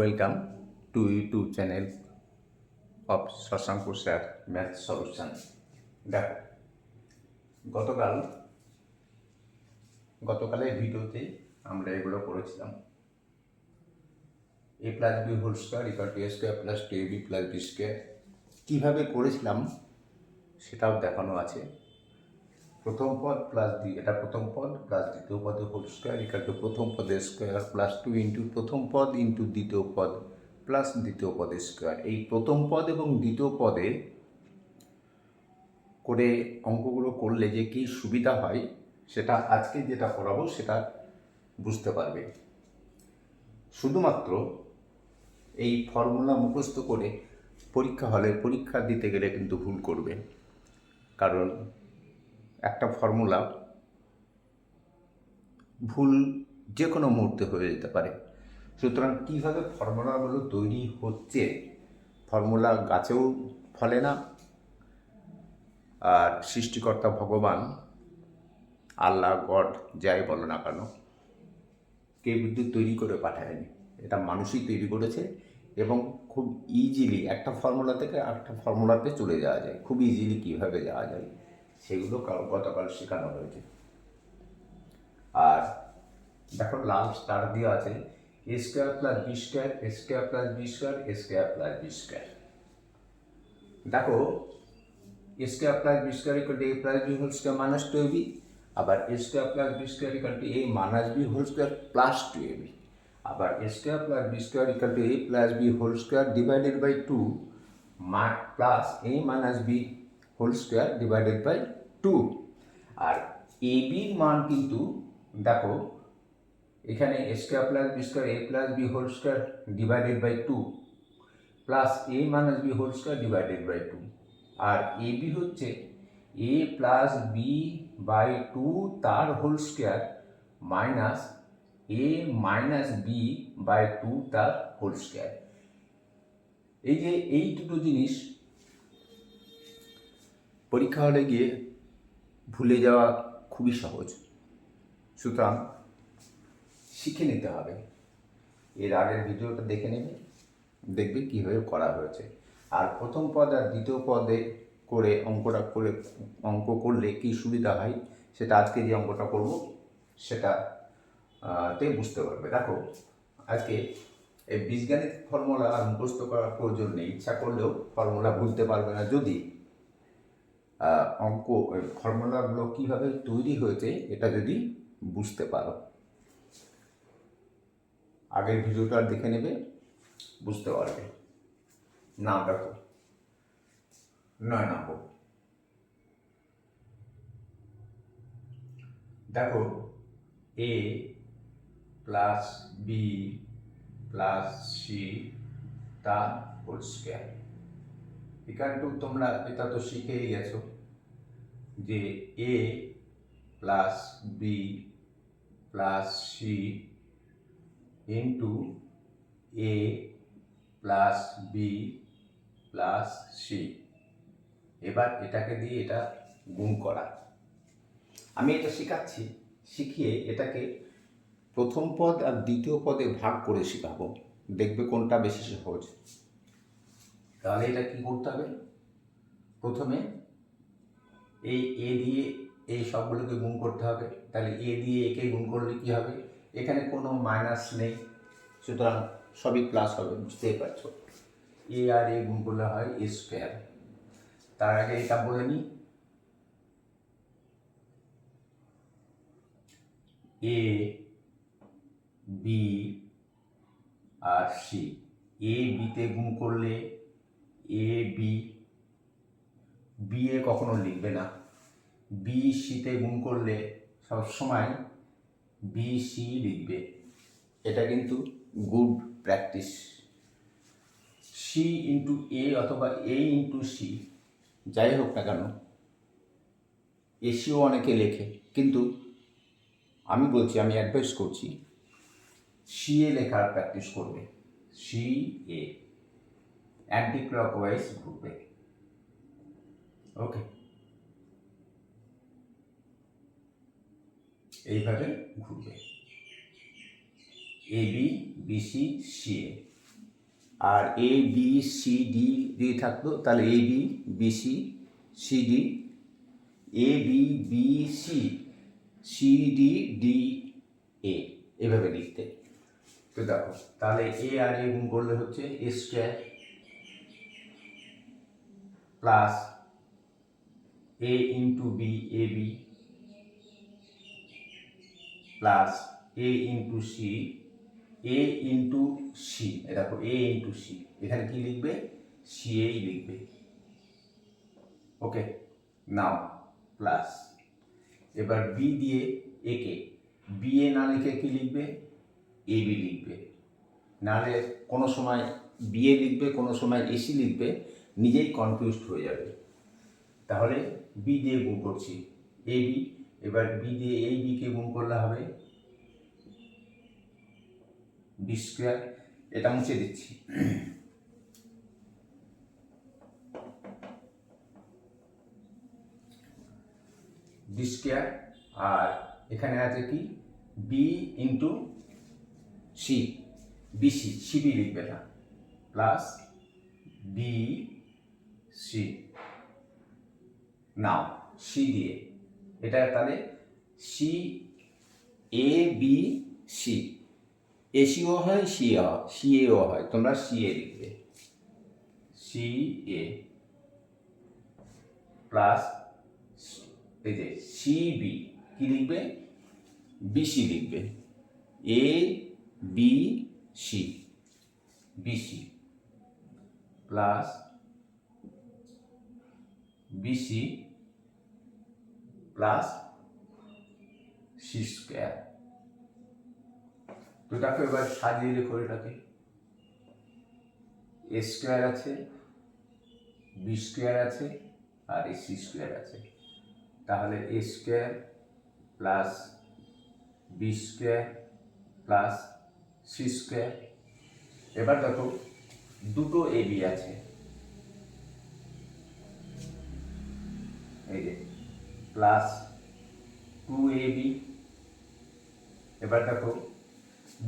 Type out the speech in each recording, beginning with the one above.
Welcome to YouTube channel of Shashank sir math solution. দেখো, গতকালের ভিডিওতে আমরা এগুলো করেছিলাম। A plus B whole square equal to A square plus two a b plus B square কীভাবে করেছিলাম সেটাও দেখানো আছে। প্রথম পদ প্লাস এটা প্রথম পদ প্লাস দ্বিতীয় পদে হোল স্কোয়ার ইকুয়াল টু প্রথম পদের স্কোয়ার প্লাস টু ইন্টু প্রথম পদ ইন্টু দ্বিতীয় পদ প্লাস দ্বিতীয় পদের স্কোয়ার। এই প্রথম পদ এবং দ্বিতীয় পদে করে অঙ্কগুলো করলে যে কী সুবিধা হয় সেটা আজকে যেটা করাবো সেটা বুঝতে পারবে। শুধুমাত্র এই ফর্মুলা মুখস্থ করে পরীক্ষা দিতে গেলে কিন্তু ভুল করবে, কারণ একটা ফর্মুলা ভুল যে কোনো মুহূর্তে হয়ে যেতে পারে। সুতরাং কীভাবে ফর্মুলাগুলো তৈরি হচ্ছে, ফর্মুলা গাছেও ফলে না, আর সৃষ্টিকর্তা ভগবান আল্লাহ গড যাই বলো না কেন কেউ কিন্তু তৈরি করে পাঠায়নি, এটা মানুষই তৈরি করেছে। এবং খুব ইজিলি একটা ফর্মুলা থেকে আরেকটা ফর্মুলাতে চলে যাওয়া যায়, খুব ইজিলি কীভাবে যাওয়া যায় সেগুলো গতকাল শেখানো হয়েছে। আর দেখো, লাল স্টার দেওয়া আছে a square plus B square, a square plus B square, a square plus B square. দেখো, a square plus B square equal to a plus B whole square minus two a b, আবার a square plus B square equal to a minus B whole square plus two a b, আবার a square plus B square equal to a plus B whole square divided by two plus a minus B whole square divided by two. আর a বির মান কিন্তু দেখো এখানে a square plus B square a plus B whole square divided by two plus a minus B whole square divided by two, আর a b হচ্ছে a plus b by two তার whole square minus a minus b by two তার whole square. এই যে এই দুটো জিনিস পরীক্ষা হলে গিয়ে ভুলে যাওয়া খুবই সহজ, সুতরাং শিখে নিতে হবে। এর আগের ভিডিওটা দেখে নেবে, দেখবে কীভাবে করা হয়েছে। আর প্রথম পদ আর দ্বিতীয় পদে করে অঙ্ক করলে কী সুবিধা হয় সেটা আজকে যে অঙ্কটা করব সেটাতে বুঝতে পারবে। দেখো, আজকে এই বীজগণিত ফর্মুলা আর মুখস্থ করার প্রয়োজন নেই, ইচ্ছা করলেও ফর্মুলা বুঝতে পারবে না যদি ফর্মুলাগুলো কীভাবে তৈরি হয়েছে এটা যদি বুঝতে পারো। আগের ভিডিওটা দেখে নেবে, বুঝতে পারবে। না দেখো 9 নম্বর, দেখো a plus b plus c তার হোল স্কোয়ার ইকুয়াল টু, তোমরা এটা তো শিখেই গেছো যে a plus b plus c into A plus b plus c. এবার এটাকে দিয়ে এটা গুণ করা। আমি এটা শেখাচ্ছি, শিখিয়ে এটাকে প্রথম পদ আর দ্বিতীয় পদে ভাগ করে শেখাবো, দেখবে কোনটা বেশি সহজ। তাহলে এটা কি করতে হবে, প্রথমে এই এ দিয়ে এই সবগুলোকে গুণ করতে হবে। তাহলে এ দিয়ে একে গুণ করলে কি হবে, এখানে কোনো মাইনাস নেই, সুতরাং সবই প্লাস হবে, বুঝতেই পারছো। এ আর এ গুণ করলে হয় এ স্কোয়ার। তার আগে এটা বলে নিই, এ বি আর সি, এ বিতে গুণ করলে এ বি, বি এ কখনো লিখবে না, বি সিতে গুণ করলে সবসময় বি সি লিখবে। এটা কিন্তু গুড প্র্যাকটিস। সি ইন্টু এ অথবা এ ইন্টু সি যাই হোক না কেন, এসিও অনেকে লেখে, কিন্তু আমি বলছি, আমি অ্যাডভাইস করছি সি এ লেখার প্র্যাকটিস করবে। সি এ অ্যান্টি ক্লকওয়াইজ ঘুরবে, ওকে, এইভাবে ঘুরবে। A b b C C a. আর এ বি সি ডি দিয়ে থাকতো, তাহলে a b b c c d, a b b c c d d a, এভাবে লিখতে। তো দেখো তাহলে এ আর এ গুণ করলে হচ্ছে এ square plus A into B A b plus A into C A into C, দেখো এ ইন্টু সি, এখানে কি লিখবে সি এই লিখবে। ওকে, নাও প্লাস এবার বি দিয়ে একে বি এ না লিখে কি লিখবে এ বি লিখবে, নাহলে কোনো সময় বি এ লিখবে কোনো সময় এসি লিখবে, নিজেই কনফিউজড হয়ে যাবে। তাহলে বি দিয়ে গুণ করছি এ বি, এবার বি দিয়ে এই বিকে গুণ করলে হবে বি স্কোয়ার, এটা মুছে দিচ্ছি। বি স্কোয়ার, আর এখানে আছে কি B into C, BC, CB লিখবে না, plus B C. Now C দিয়ে এটা তাহলে সি এ বি সি, এসিও হয় সি এও হয়, তোমরা সি এ লিখবে, সি এ প্লাস এই যে সি বি কি লিখবে বিসি লিখবে, a B c b c plus b c plus c square. তো দেখো এবার সাজিয়ে রেখো এটাকে, এ স্কোয়ার আছে বি স্কোয়ার আছে আর এ সি স্কোয়ার আছে, তাহলে a square plus B square plus c square. এবার দেখো দুটো এ বি আছে, এই যে প্লাস 2ab, এবার দেখো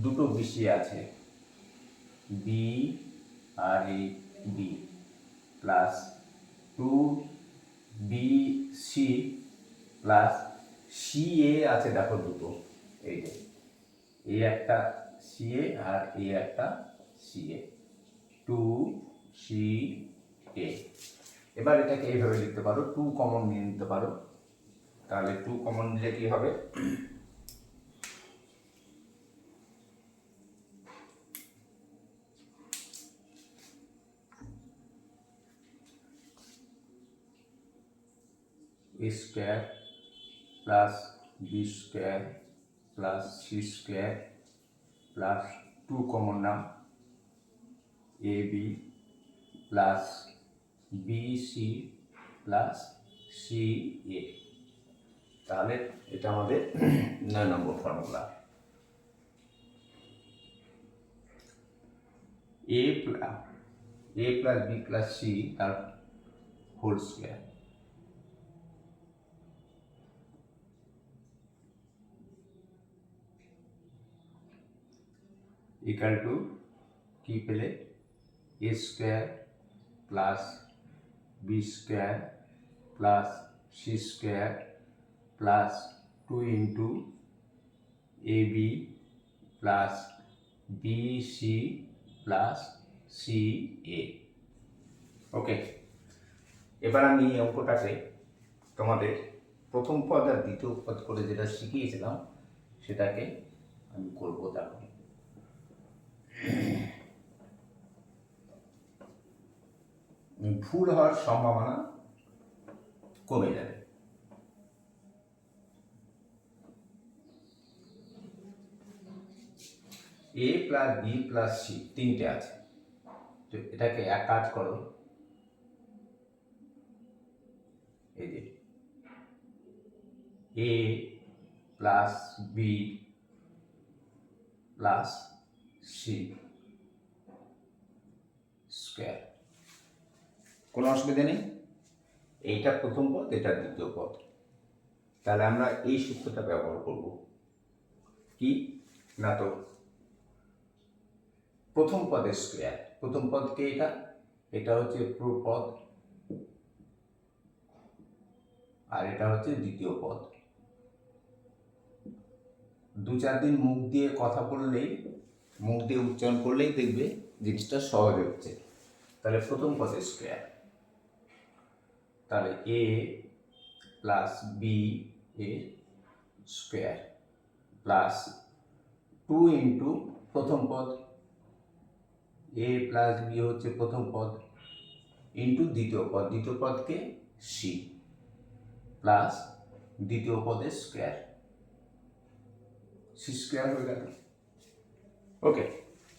দুটো বিসি আছে বি আর এই B plus 2bc plus CA আছে, দেখো দুটো, এই যে এই একটা CA আর এই একটা CA, 2CA। এবার এটাকে এইভাবে লিখতে পারো, 2 কমন নিয়ে নিতে পারো, তাহলে 2 কমন নিলে কি হবে a square plus B square plus c square plus 2 common নাম a b plus b c plus c এ। তাহলে এটা আমাদের 9 নম্বর formula. A plus b plus c তার হোল স্কোয়ার ইকুয়াল টু কি পেলে a square plus B square plus c square plus 2 into a b plus b c plus c a. Okay, এবার আমি এই অঙ্কটাকে তোমাদের প্রথম পদ আর দ্বিতীয় পদ করে যেটা শিখিয়েছিলাম সেটাকে আমি করবো। দেখো ভুল হওয়ার সম্ভাবনা কমে যাবে। A plus b plus c তিনটে আছে, তো এটাকে এক কাজ করো, এই যে a plus b plus c square, কোনো অসুবিধা নেই। এইটা প্রথম পদ, এটা দ্বিতীয় পদ, তাহলে আমরা এই সূত্রটা ব্যবহার করব কি না, তো প্রথম পদের স্কোয়ার প্রথম পদকে এটা হচ্ছে পদ, আর এটা হচ্ছে দ্বিতীয় পদ। 2-4 দিন মুখ দিয়ে কথা বললেই, মুখ দিয়ে উচ্চারণ করলেই দেখবে জিনিসটা সহজ হচ্ছে। তাহলে প্রথম পদের স্কোয়ার, তাহলে এ প্লাস বি এর স্কোয়ার প্লাস 2 ইন্টু প্রথম পদ, এ প্লাস বি হচ্ছে প্রথম পদ, ইন্টু দ্বিতীয় পদ, দ্বিতীয় পদকে সি, প্লাস দ্বিতীয় পদের স্কোয়ার, সি স্কোয়ার হয়ে গেল। ওকে,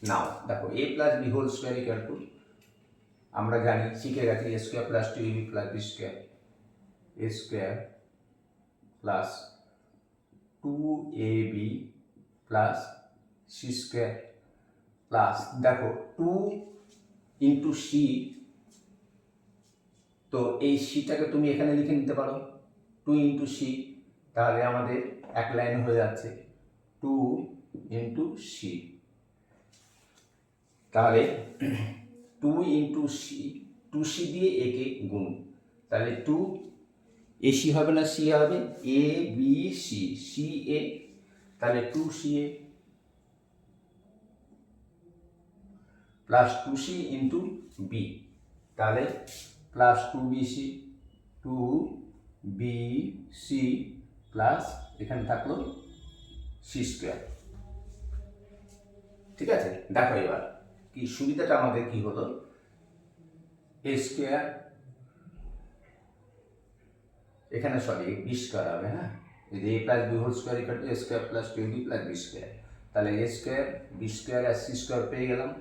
নাও দেখো a plus B whole square equal to, আমরা জানি শিখে গেছি a square plus 2ab plus B square, a square plus 2ab plus c square plus দেখো 2 ইন্টু সি, তো এই সিটাকে তুমি এখানে লিখে নিতে পারো 2 ইন্টু সি, তাহলে আমাদের এক লাইন হয়ে যাচ্ছে 2 ইন্টু সি, তাহলে 2 ইন্টু সি, 2c দিয়ে একে গুণ, তাহলে 2 এসি হবে না সি হবে, এ বি সি, সি এ, তাহলে 2ca plus 2c into B, তাহলে প্লাস 2bc, 2bc প্লাস এখানে থাকলো সি স্কোয়ার। ঠিক আছে, দেখো এবার কি সুবিধাটা আমাদের কি হলো, এ স্কোয়ার এখানে সরি বি স্কোয়ার হবে, হ্যাঁ, যদি a plus B whole square equal to A square plus 2b plus B square, তাহলে এ স্কোয়ার বি স্কোয়ার আর সি স্কোয়ার পেয়ে গেলাম,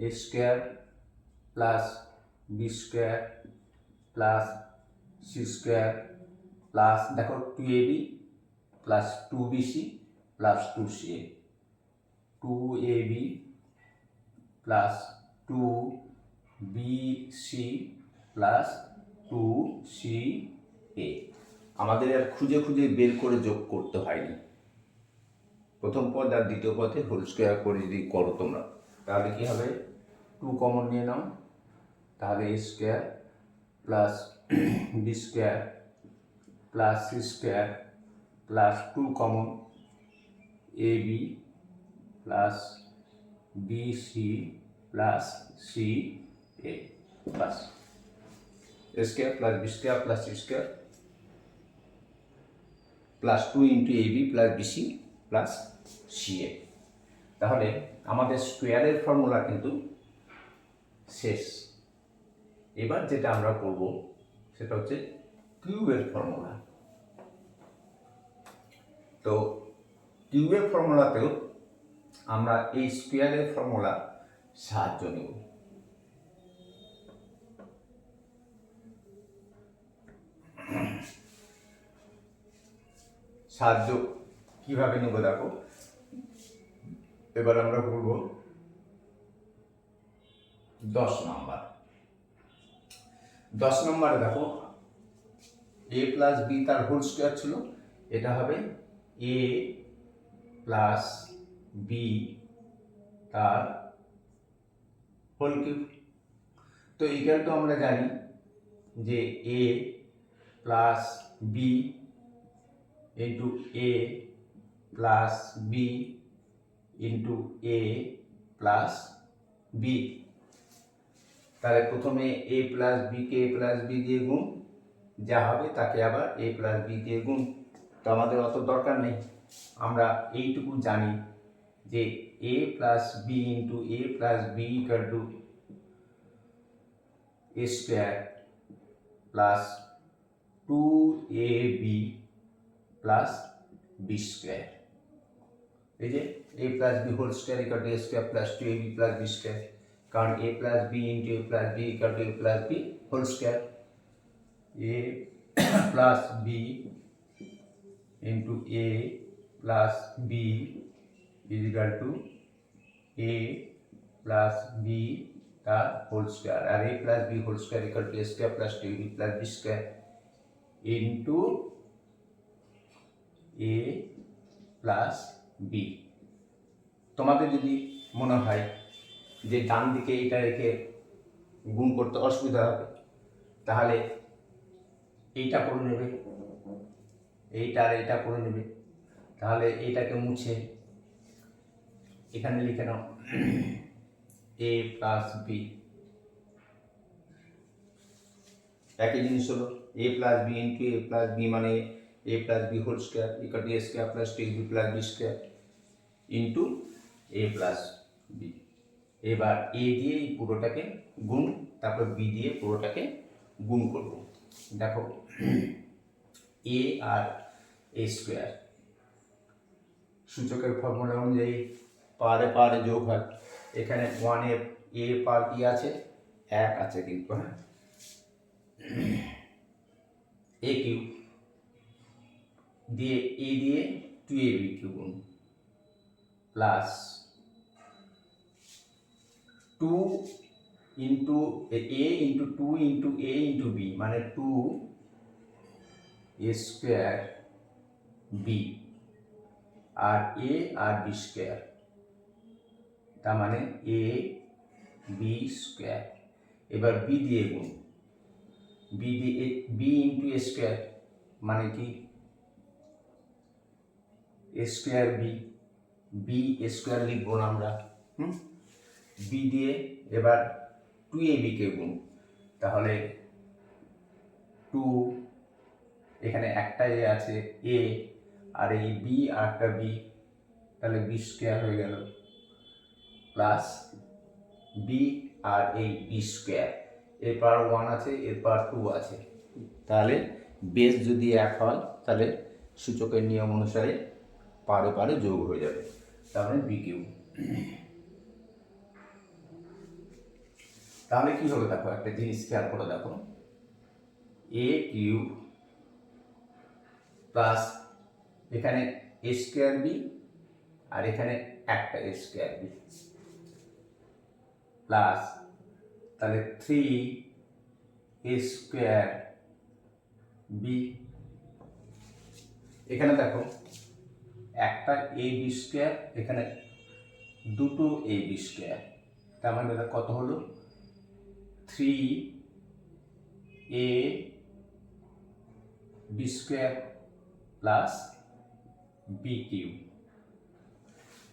a square plus B square plus c square plus দেখো 2ab plus 2bc plus 2ca, 2ab plus 2bc plus 2ca, আমাদের আর খুঁজে খুঁজে বের করে যোগ করতে হয়নি, প্রথম পদ আর দ্বিতীয় পদে হোল স্কোয়ার করে যদি করো তোমরা, তাহলে কি হবে 2 কমন নিয়ে নাও, তাহলে a square plus B square plus c square plus 2 common a b plus B c plus c a plus a square plus B square plus c square plus 2 into a b plus B c plus c এ। তাহলে আমাদের স্কোয়ারের formula কিন্তু শেষ। এবার যেটা আমরা করব সেটা হচ্ছে কিউবের ফর্মুলা। তো কিউবের ফর্মুলাতেও আমরা এই স্কোয়ারের ফর্মুলা সাহায্য নেব। সাহায্য কিভাবে নেব দেখো, এবার আমরা বলব 10 নম্বর। 10 নম্বরে দেখো এ প্লাস বি তার হোল স্কোয়ার ছিল, এটা হবে এ প্লাস বি তার হোল কিউব। তো ইকুয়াল টু আমরা জানি যে a plus B into A plus B into A plus B, তাহলে প্রথমে এ প্লাস বিকে এ প্লাস বি দিয়ে গুণ, যা হবে তাকে আবার এ প্লাস বি দিয়ে গুণ। তো আমাদের অত দরকার নেই, আমরা এইটুকু জানি যে a plus B into A plus b equal to A square plus 2ab plus B square. এই যে a plus B whole square equal to A square plus 2ab plus B square, কারণ a plus B into A plus b equal to a plus B whole square, a plus B into A plus b is equal to a plus B তার whole square, আর a plus B whole square equal to A square plus 2ab plus B square into A plus B. তোমাদের যদি মনে হয় যে ডান দিকে এটা রেখে গুণ করতে অসুবিধা হবে, তাহলে এইটা করে নেবে, এইটা আর এইটা করে নেবে। তাহলে এইটাকে মুছে এখানে লিখে নাও a প্লাস বি। একই জিনিস হলো a plus B into a plus B, মানে a plus B whole square equal to a square plus 2ab plus B square into a plus B. এবার a দিয়ে এই পুরোটাকে গুণ, তারপর b দিয়ে পুরোটাকে গুণ করব। দেখো a আর a স্কোয়ার সূচকের ফর্মুলা অনুযায়ী পারে পারে যোগ হয়। এখানে 1 এ পার কি আছে, 1 আছে, কিন্তু হ্যাঁ a কিউব দিয়ে a দিয়ে 2ab কিউব গুণ plus 2 into a into 2 into a ইন্টু b, মানে 2a স্কোয়ার b আর a আর b স্কোয়ার, তার মানে a b স্কোয়ার। এবার b দিয়ে গুণ, b দিয়ে b ইন্টু a স্কোয়ার, মানে কি a স্কোয়ার b স্কোয়ার লিখবো না আমরা, b দিয়ে এবার 2ab কে গুণ, তাহলে 2, এখানে একটা a আছে a, আর এই b আর একটা b, তাহলে b স্কোয়ার হয়ে গেল প্লাস b আর এই b স্কোয়ার, এর পাওয়ার 1 আছে, এর পাওয়ার 2 আছে। তাহলে বেস যদি 1 হয় তাহলে সূচকের নিয়ম অনুসারে পারে পারে যোগ হয়ে যাবে, তার মানে বি কিউব। তাহলে কি হবে দেখো, একটা জিনিস খেয়াল করে দেখো, a কিউব প্লাস এখানে a স্কোয়ার বি আর এখানে একটা a স্কোয়ার বি প্লাস, তাহলে 3a স্কোয়ার বি। এখানে দেখো একটা a বি স্কোয়ার, এখানে দুটো a বি স্কোয়ার, তার মানে এটা কত হলো 3a B square plus B cube.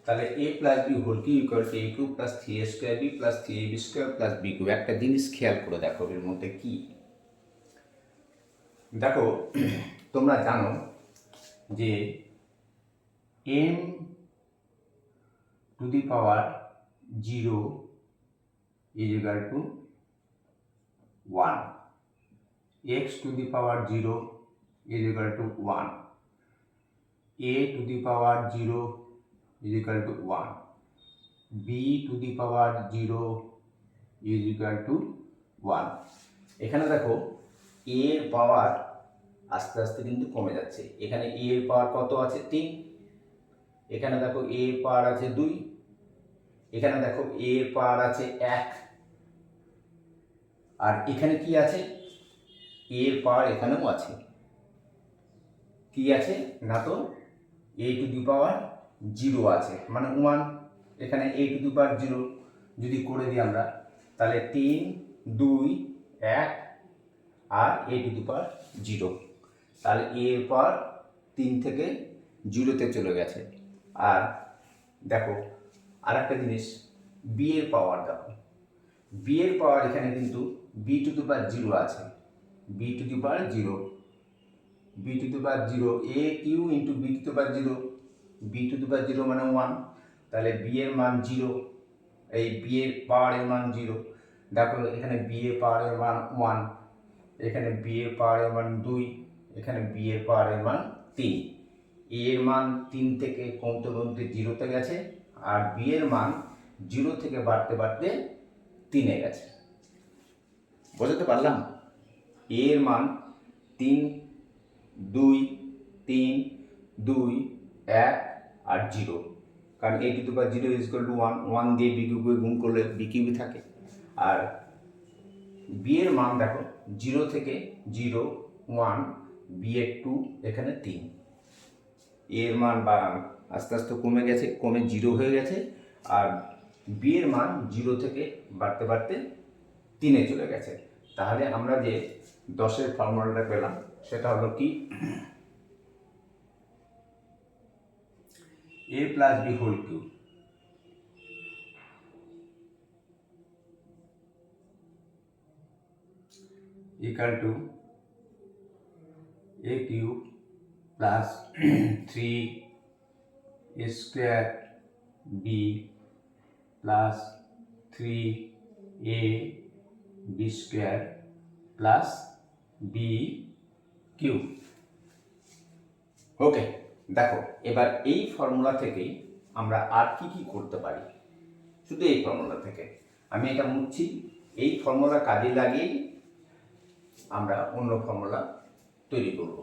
তাহলে a plus B whole cube equal to a cube plus 3a square B plus 3ab square plus B cube. একটা জিনিস খেয়াল করে দেখো এর মধ্যে কি, দেখো তোমরা জানো যে m two the power 0 is equal to 1, x to the power 0 is equal to 1, a to the power 0 is equal to 1, b to the power 0 is equal to 1। এখানে দেখো a এর পাওয়ার আস্তে আস্তে কিন্তু কমে যাচ্ছে। এখানে a এর পাওয়ার কত আছে 3, এখানে দেখো a এর পাওয়ার আছে 2, এখানে দেখো a এর পাওয়ার আছে 1, আর এখানে কি আছে a এর পাওয়ার এখানেও আছে, কি আছে না তো a টু দি পাওয়ার 0 আছে, মানে 1, এখানে a টু দি পাওয়ার 0 যদি করে দিই আমরা, তাহলে 3 2 1 আর a টু দি পাওয়ার 0, তাহলে a এর পাওয়ার 3 থেকে 0-তে চলে গেছে। আর দেখো আর একটা জিনিস, b এর পাওয়ার দেখো, b এর পাওয়ার এখানে কিন্তু b টু দি পাওয়ার 0 আছে, b to the power 0, b to the power 0 a cube into b to the power 0, b to the power 0 মানে 1, তাহলে b এর মান 0, এই b এর পাওয়ারের মান 0। দেখো এখানে b এর পাওয়ারের মান 1, এখানে b এর পাওয়ারের মান 2, এখানে b এর পাওয়ারের মান 3, a এর মান 3 থেকে কমতে কমতে 0-তে গেছে, আর b এর মান 0 থেকে বাড়তে বাড়তে 3-এ গেছে। বুঝতে পারলাম? a এর মান 3 2 3 2 1 আর 0, কারণ a two the power 0 is equal two 1, 1 দিয়ে বি কিউবে গুণ করলে বি কিউবই থাকে। আর বি এর মান দেখো 0 থেকে 0 1, বি এর 2, এখানে 3, এর মান আস্তে আস্তে কমে গেছে, কমে 0 হয়ে গেছে, আর বি এর মান 0 থেকে বাড়তে বাড়তে 3-এ চলে গেছে। তাহলে আমরা যে 10-এর ফর্মুলাটা পেলাম সেটা হলো কি, a plus B whole cube equal to a cube plus 3 square B plus 3a B square plus B cube. Okay, দেখো এবার এই ফর্মুলা থেকেই আমরা আর কি কি করতে পারি। শুধু এই ফর্মুলা থেকে আমি এটা মুছছি, এই ফর্মুলা কাজে লাগিয়েই আমরা অন্য ফর্মুলা তৈরি করব।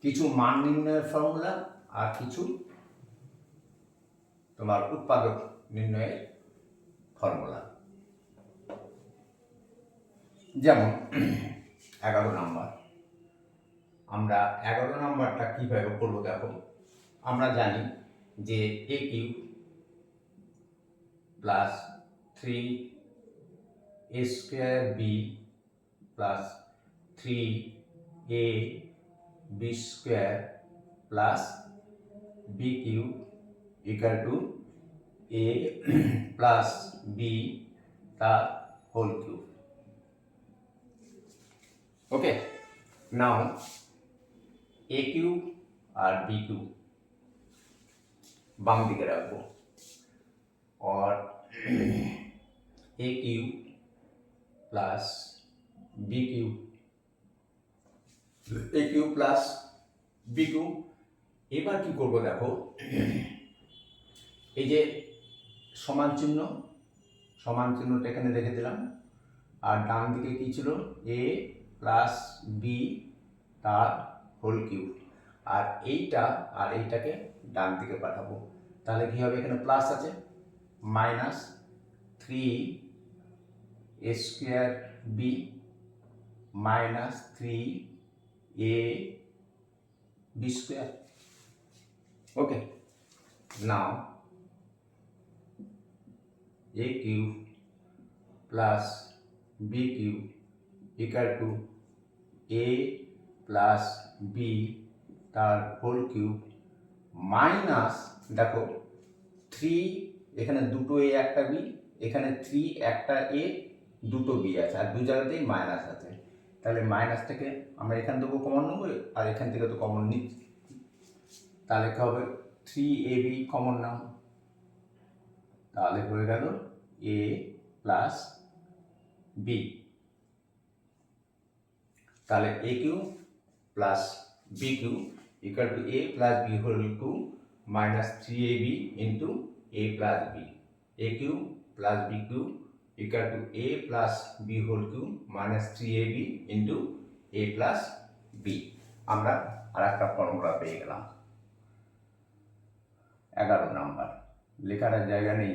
কিছু মান নির্ণয়ের ফর্মুলা আর কিছু তোমার উৎপাদক নির্ণয়ের ফর্মুলা। যেমন 11 নাম্বার, আমরা 11 নাম্বারটা কীভাবে করবো দেখো। আমরা জানি যে a cube plus 3a square B plus 3a B square plus B cube equal to a plus B তার whole cube. Okay, now a cube আর b কিউব বাম দিকে রাখবো, और a cube plus b cube, a cube plus b cube. এবার কি করব দেখো, এই যে সমান চিহ্ন, সমান চিহ্নটা এখানে রেখে দিলাম, আর ডান দিকে কি ছিল, a প্লাস বি তার হোল কিউব, আর এইটা আর এইটাকে ডান দিকে পাঠাবো। তাহলে কি হবে, এখানে প্লাস আছে, minus 3a square B minus 3a B square. Okay, now a cube plus B cube equal to a plus B তার হোল কিউব মাইনাস, দেখো 3, এখানে দুটো a একটা b, এখানে 3 একটা a দুটো b আছে, আর দু জায়গাতেই মাইনাস আছে। তাহলে মাইনাস থেকে আমরা এখান থেকে কমন নেবো, আর এখান থেকে তো কমন নিচ্ছি, তাহলে কি হবে 3ab কমন নাও, তাহলে হয়ে গেল a প্লাস বি। তাহলে a cube plus B cube equal to a plus B whole cube minus 3ab into a plus B. a cube plus B cube equal to a plus B whole cube minus 3ab into a plus B. আমরা আর একটা formula পেয়ে গেলাম। 11 number, লেখার জায়গা নেই,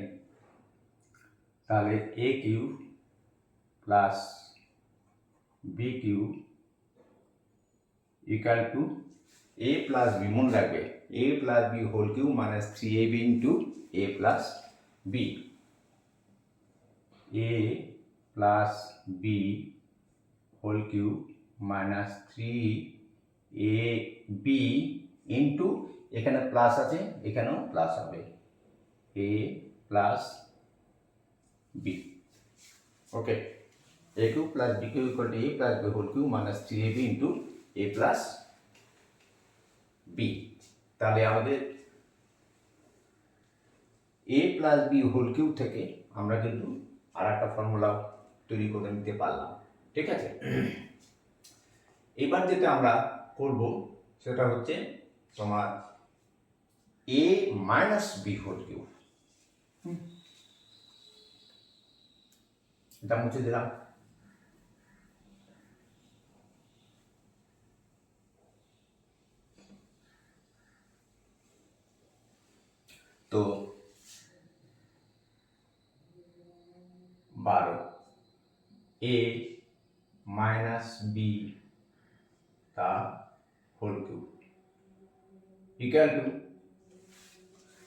তাহলে a cube plus B cube equal to a plus B, মনে রাখবে a plus B whole cube minus 3ab into a plus B. a plus B whole cube minus 3ab into, এখানে plus আছে এখানেও plus হবে, a plus B. Okay, a cube plus B cube equal to a plus B whole cube minus 3ab into a plus B. তাহলে আমাদের a plus B whole cube থেকে আমরা কিন্তু আর একটা ফর্মুলা তৈরি করে নিতে পারলাম। ঠিক আছে, এবার যেটা আমরা করব সেটা হচ্ছে তোমার a minus B whole cube. এটা মুছে দিলাম। তো 12 এ মাইনাস বি তার হোল কিউব ইকুয়াল টু,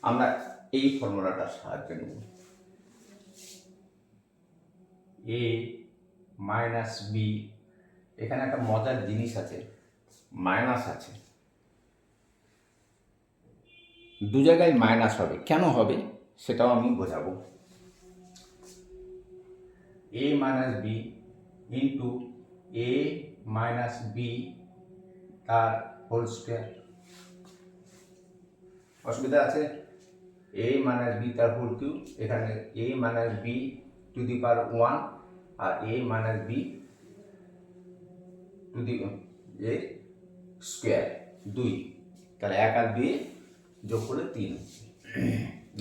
আমরা এই ফর্মুলাটার সাহায্যে নেব, এ মাইনাস বি, এখানে একটা মজার জিনিস আছে, মাইনাস আছে, দু জায়গায় মাইনাস হবে, কেন হবে সেটাও আমি বোঝাবো। A minus b into a minus B তার হোল স্কোয়ার, অসুবিধা আছে? এ মাইনাস বি তার হোল কিউব, এখানে a minus b to the power 1 আর a minus b to the a square 2, তাহলে 1 আর 2 যোগ করে 3।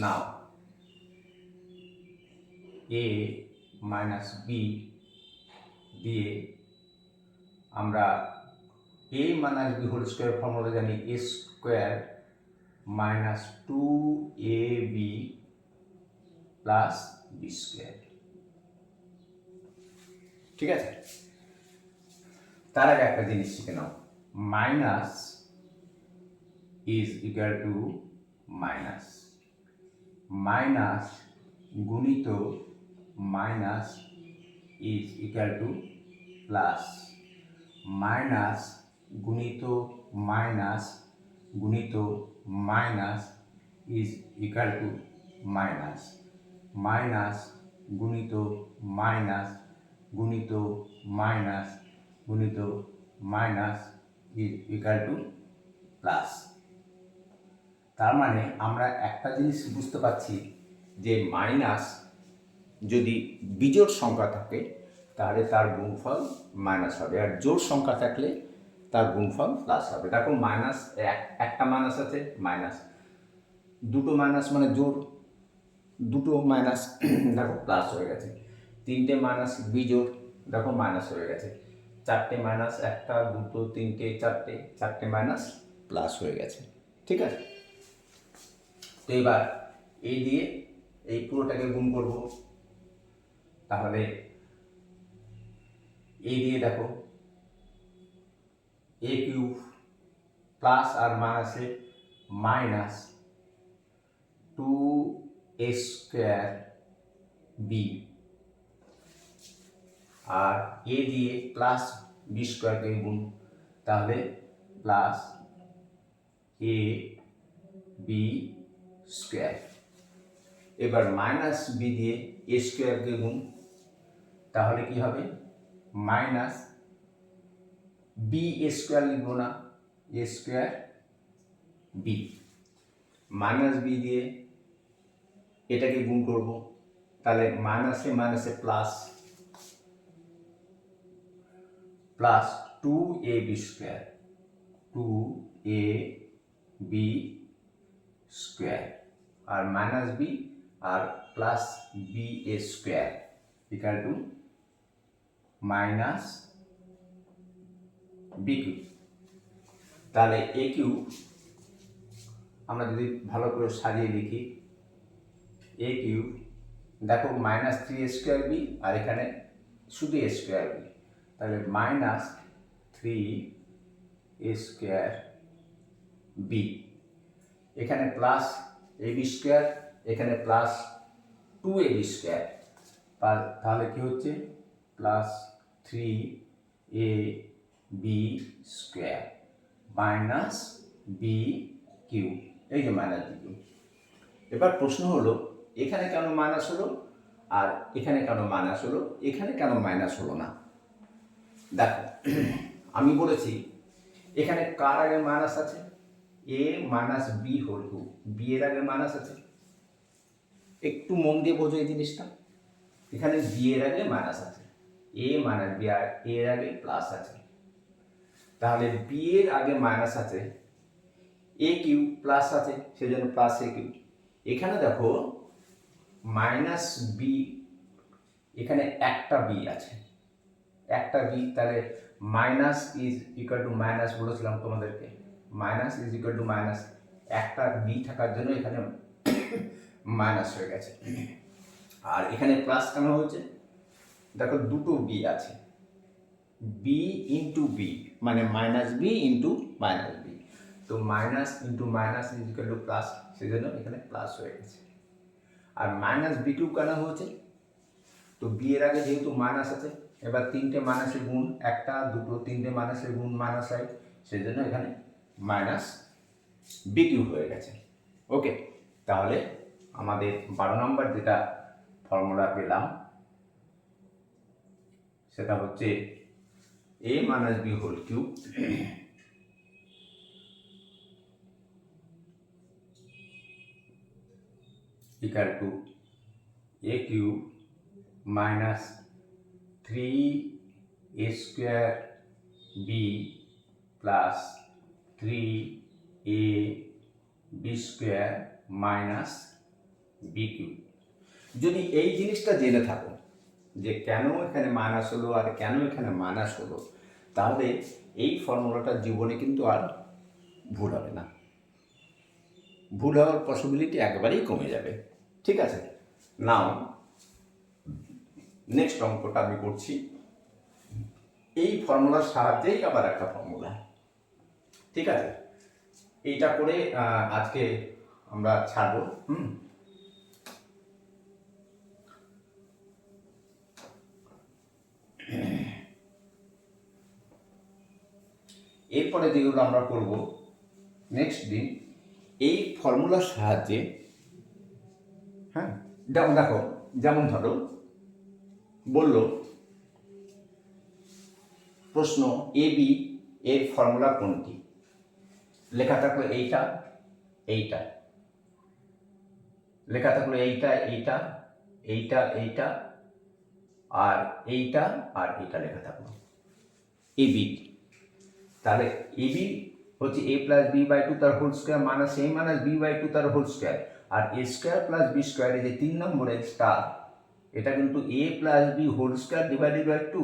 নাও এ মাইনাস বি দিয়ে আমরা a minus B whole square formula জানি, a square minus 2ab plus B square. ঠিক আছে, তার আগে একটা জিনিস শিখে নাও, minus is equal to minus, minus গুণিত minus is equal to plus, minus গুণিত মাইনাস গুণিত minus is equal to minus, minus গুণিত মাইনাস গুণিত মাইনাস গুণিত minus is equal to plus. তার মানে আমরা একটা জিনিস বুঝতে পারছি যে মাইনাস যদি বিজোড় সংখ্যা থাকে তাহলে তার গুণফল মাইনাস হবে, আর জোড় সংখ্যা থাকলে তার গুণফল প্লাস হবে। দেখো মাইনাস একটা মাইনাস আছে, মাইনাস দুটো মাইনাস মানে জোড়, দুটো মাইনাস দেখো প্লাস হয়ে গেছে, তিনটে মাইনাস বিজোড় দেখো মাইনাস হয়ে গেছে, চারটে মাইনাস, একটা দুটো তিনটে চারটে, চারটে মাইনাস প্লাস হয়ে গেছে। ঠিক আছে, তো এবার এই দিয়ে এই পুরোটাকে গুণ করব, তাহলে এই দিয়ে দেখো এ কিউব প্লাস আর মাইনাসে মাইনাস 2a স্কোয়ার বি, আর এ দিয়ে প্লাস বি স্কোয়ারকে গুণ, তাহলে প্লাস এ বি স্কোয়ার। এবার মাইনাস বি দিয়ে এ স্কোয়ারকে গুণ, তাহলে কি হবে মাইনাস বি স্কোয়ার লিখবো না, A square B, minus B দিয়ে এটাকে গুণ করব, তাহলে মাইনাসে মাইনাসে plus, plus 2ab square, 2ab square, আর মাইনাস বি আর plus B A square equal to minus B cube. তাহলে এ কিউব আমরা যদি ভালো করে সাজিয়ে লিখি, এ কিউব দেখো মাইনাস 3a স্কোয়ার বি, আর এখানে শুধু এ স্কোয়ার বি, তাহলে মাইনাস 3a স্কোয়ার বি, এখানে প্লাস এ বি স্কোয়ার, এখানে প্লাস 2ab স্কোয়ার, তাহলে কি হচ্ছে plus 3ab square minus B cube, এই যে মাইনাস বি কিউব। এবার প্রশ্ন হলো এখানে কেন মাইনাস হলো আর এখানে কেন মাইনাস হলো, এখানে কেন মাইনাস হলো না? দেখো আমি বলেছি এখানে কার আগে মাইনাস আছে, a minus B whole cube, b এর আগে মাইনাস আছে, একটু মন দিয়ে বোঝো এই জিনিসটা, এখানে বি এর আগে মাইনাস আছে, এ মাইনাস বি আর এর আগে প্লাস আছে, তাহলে বি এর আগে মাইনাস আছে, এ কিউব প্লাস আছে, সেজন্য প্লাস এ কিউব। এখানে দেখো মাইনাস বি, এখানে একটা বি আছে, একটা বি, তাহলে minus is equal to minus বলেছিলাম তোমাদেরকে, minus is equal to minus, একটা বি থাকার জন্য এখানে মাইনাস হয়ে গেছে। আর এখানে প্লাস কেন হয়েছে, দেখো দুটো বি আছে, বি ইন্টু বি মানে minus b into minus b, তো minus into minus is equal to plus, সেই জন্য এখানে প্লাস হয়ে গেছে। আর মাইনাস বি কিউ কেন হয়েছে, তো বি এর আগে যেহেতু মাইনাস আছে, এবার তিনটে মাইনাসের গুণ, একটা দুটো তিনটে মাইনাসের গুণ মাইনাস হয়, সেই জন্য এখানে মাইনাস বি কিউ হয়ে গেছে। ওকে, তাহলে আমাদের 12 নম্বর যেটা ফর্মুলা পেলাম সেটা হচ্ছে a minus B whole cube equal to a cube minus 3a square B plus 3a B square minus B cube. যদি এই জিনিসটা জেনে থাকো যে কেন এখানে মাইনাস হলো আর কেন এখানে মাইনাস হলো, তাহলে এই ফর্মুলাটা জীবনে কিন্তু আর ভুল হবে না, ভুল হওয়ার পসিবিলিটি একেবারেই কমে যাবে। ঠিক আছে, নাও নেক্সট অঙ্কটা আমি করছি এই ফর্মুলার সাহায্যেই, আবার একটা ফর্মুলা। ঠিক আছে, এইটা করে আজকে আমরা ছাড়বো। এরপরে যেগুলো আমরা করব নেক্সট দিন এই ফর্মুলার সাহায্যে। হ্যাঁ, যেমন দেখো, যেমন ধরো বললো প্রশ্ন এ বি এর ফর্মুলা কোনটি, লেখা থাকলো এইটা এইটা, লেখা থাকলো এইটা এইটা এইটা এইটা আর এইটা আর এইটা লেখা থাকলো এ বি। তাহলে এ বি হচ্ছে a plus b by two তার whole square minus a minus b by two তার হোল স্কোয়ার, আর a square plus B square, এই যে 3 নম্বরের স্টার, এটা কিন্তু a plus B whole square divided by 2,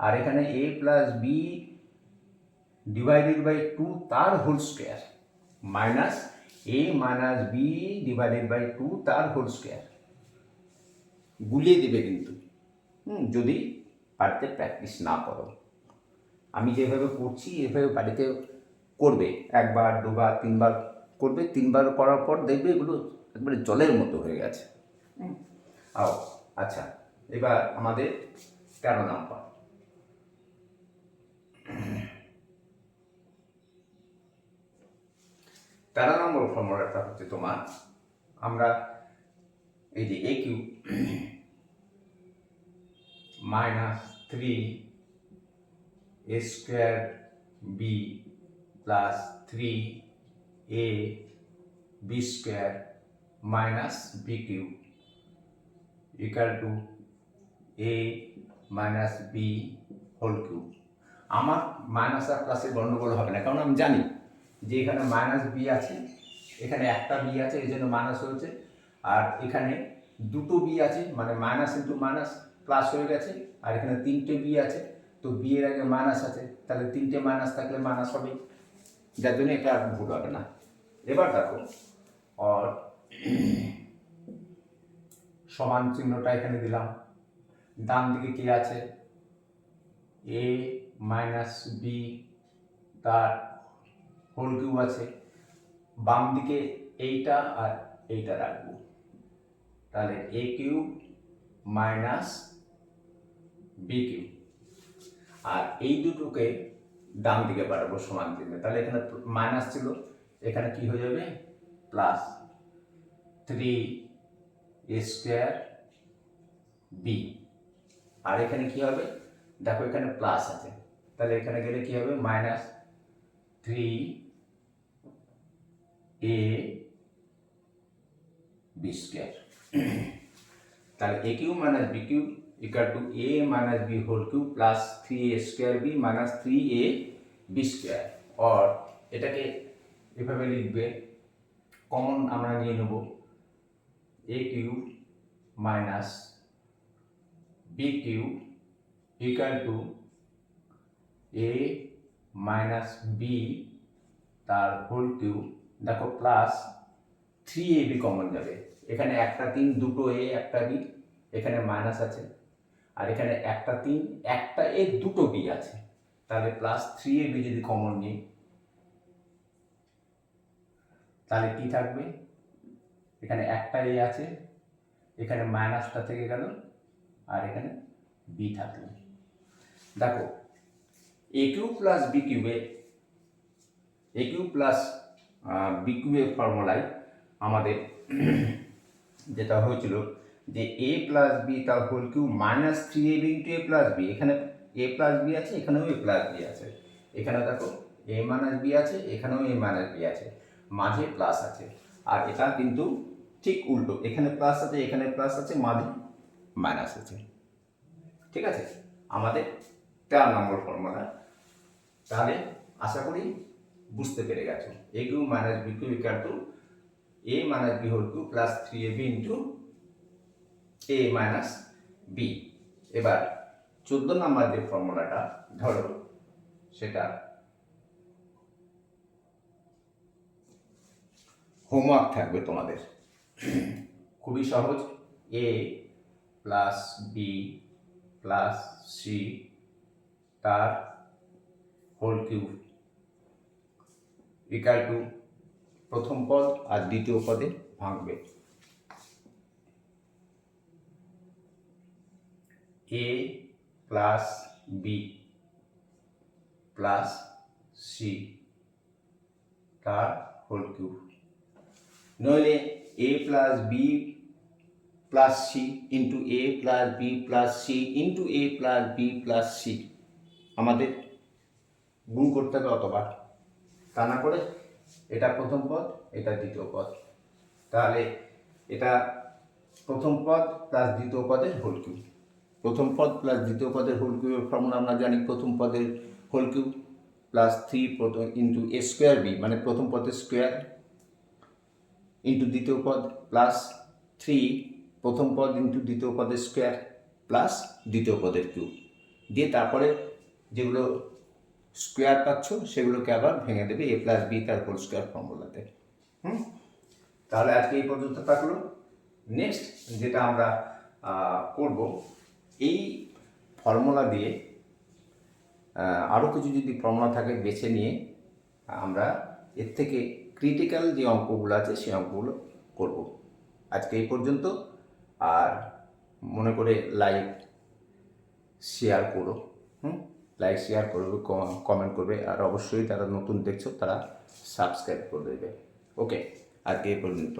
আর এখানে a plus b divided by 2 তার whole square minus a minus b divided by 2 তার হোল স্কোয়ার। গুলিয়ে দিবে কিন্তু যদি বাড়িতে প্র্যাকটিস না করো। আমি যেভাবে করছি এভাবে বাড়িতে করবে, একবার দুবার তিনবার করবে, তিনবার করার পর দেখবে এগুলো একবারে জলের মতো হয়ে গেছে। আচ্ছা, এবার আমাদের 13 নম্বর। 13 নম্বর ফর্মুলাটা হচ্ছে তোমার, আমরা এই যে a cube minus 3a square B plus 3a B square minus B cube equal to a minus B whole cube. আমার মাইনাস আর প্লাসের গণ্ডগোল হবে না, কারণ আমি জানি যে এখানে মাইনাস বি আছে, এখানে একটা বি আছে, এই জন্য মাইনাস হয়েছে, আর এখানে দুটো বি আছে মানে মাইনাস ইন্টু মাইনাস প্লাস হয়ে গেছে, আর এখানে 3টে বি আছে, তো বি এর আগে মাইনাস আছে, তাহলে 3টে মাইনাস থাকলে মাইনাস হবে, যার জন্য এটা আর ভুল হবে না। এবার দেখো আর সমান চিহ্নটা এখানে দিলাম, ডান দিকে কি আছে এ মাইনাস বি তার হোল কিউব আছে, বাম দিকে এইটা আর এইটা রাখবো, তাহলে A cube minus B cube, আর এই দুটোকে ডান দিকে বাড়াবো সমান চিহ্নে, তাহলে এখানে মাইনাস ছিল, এখানে কি হয়ে যাবে প্লাস 3a স্কোয়ার বি, আর এখানে কি হবে দেখো এখানে প্লাস আছে, তাহলে এখানে গেলে কি হবে মাইনাস 3a বি স্কোয়ার। তাহলে a cube minus b cube equal to a minus B whole cube plus 3a square B minus 3a B square. আর এটাকে এভাবে লিখবে, কমন আমরা নিয়ে নেব a cube minus B cube equal to a minus B তার whole cube, দেখো plus 3ab common যাবে, এখানে একটা 3 দুটো a একটা বি, এখানে মাইনাস আছে, আর এখানে একটা 3, একটা এ দুটো বি আছে, তাহলে প্লাস 3ab যদি কমন নিই তাহলে কি থাকবে, এখানে একটা এ আছে, এখানে মাইনাসটা থেকে গেল, আর এখানে বি থাকলো। দেখো এ কিউ প্লাস বি কিউবে, এ কিউ প্লাস বি কিউবের ফর্মুলায় আমাদের যেটা হয়েছিল যে এ প্লাস বি তার whole cube minus 3ab into এ প্লাস বি, এখানে এ প্লাস বি আছে, এখানেও এ প্লাস বি আছে, এখানে দেখো এ মাইনাস বি আছে, এখানেও এ মাইনাস বি আছে, মাঝে প্লাস আছে। আর এটা কিন্তু ঠিক উল্টো, এখানে প্লাস আছে, এখানে প্লাস আছে, মাঝে মাইনাস আছে। ঠিক আছে, আমাদের 13 নম্বর ফর্মুলা। তাহলে আশা করি বুঝতে পেরে গেছো, a cube minus b cube equal to a minus B whole cube plus 3ab into a minus b. এবার 14 নম্বর যে ফর্মুলাটা ধরো, সেটা হোমওয়ার্ক থাকবে তোমাদের, খুবই সহজ। A plus b plus c তার হোল কিউব ইকুয়াল টু প্রথম পদ আর দ্বিতীয় পদে ভাঙবে, a plus b plus c তার হোল কিউব, নইলে a plus b plus c into A plus b plus c into A plus b plus c আমাদের গুণ করতে হবে অতবার, তা না করে এটা প্রথম পদ, এটা দ্বিতীয় পদ, তাহলে এটা প্রথম পদ প্লাস দ্বিতীয় পদের হোল কিউব। প্রথম পদ প্লাস দ্বিতীয় পদের হোল কিউবের ফর্মুলা আমরা জানি, প্রথম পদের হোল কিউব প্লাস 3 ইন্টু এ স্কোয়ার বি, মানে প্রথম পদের স্কোয়ার, ইন্টু দ্বিতীয় পদ প্লাস 3 প্রথম পদ ইন্টু দ্বিতীয় পদের স্কোয়ার প্লাস দ্বিতীয় পদের কিউব দিয়ে, তারপরে যেগুলো স্কোয়ার পাচ্ছ সেগুলোকে আবার ভেঙে দেবে এ প্লাস বি তার হোল স্কোয়ার ফর্মুলাতে। তাহলে আজকে এই পর্যন্ত থাকলো। নেক্সট যেটা আমরা করব, এই ফর্মুলা দিয়ে আরও কিছু যদি ফর্মুলা থাকে বেছে নিয়ে আমরা এর থেকে ক্রিটিক্যাল যে অঙ্কগুলো আছে সেই অঙ্কগুলো করব। আজকে এই পর্যন্ত। আর মনে করে লাইক শেয়ার করো, লাইক শেয়ার করবে, কমেন্ট করবে, আর অবশ্যই যারা নতুন দেখছো তারা সাবস্ক্রাইব করে দেবে। ওকে, আজকে এই পর্যন্ত।